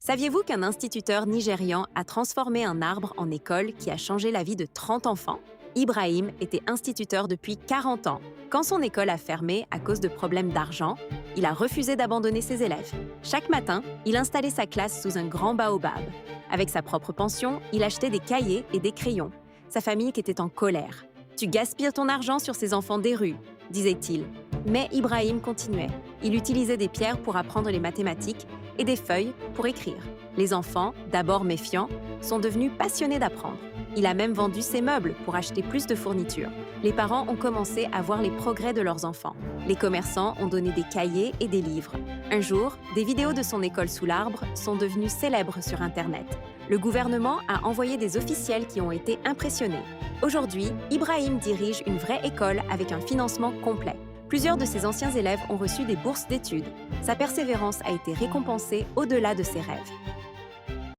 Saviez-vous qu'un instituteur nigérian a transformé un arbre en école qui a changé la vie de 30 enfants? Ibrahim était instituteur depuis 40 ans. Quand son école a fermé à cause de problèmes d'argent, il a refusé d'abandonner ses élèves. Chaque matin, il installait sa classe sous un grand baobab. Avec sa propre pension, il achetait des cahiers et des crayons. Sa famille était en colère. « Tu gaspilles ton argent sur ces enfants des rues », disait-il. Mais Ibrahim continuait. Il utilisait des pierres pour apprendre les mathématiques et des feuilles pour écrire. Les enfants, d'abord méfiants, sont devenus passionnés d'apprendre. Il a même vendu ses meubles pour acheter plus de fournitures. Les parents ont commencé à voir les progrès de leurs enfants. Les commerçants ont donné des cahiers et des livres. Un jour, des vidéos de son école sous l'arbre sont devenues célèbres sur Internet. Le gouvernement a envoyé des officiels qui ont été impressionnés. Aujourd'hui, Ibrahim dirige une vraie école avec un financement complet. Plusieurs de ses anciens élèves ont reçu des bourses d'études. Sa persévérance a été récompensée au-delà de ses rêves.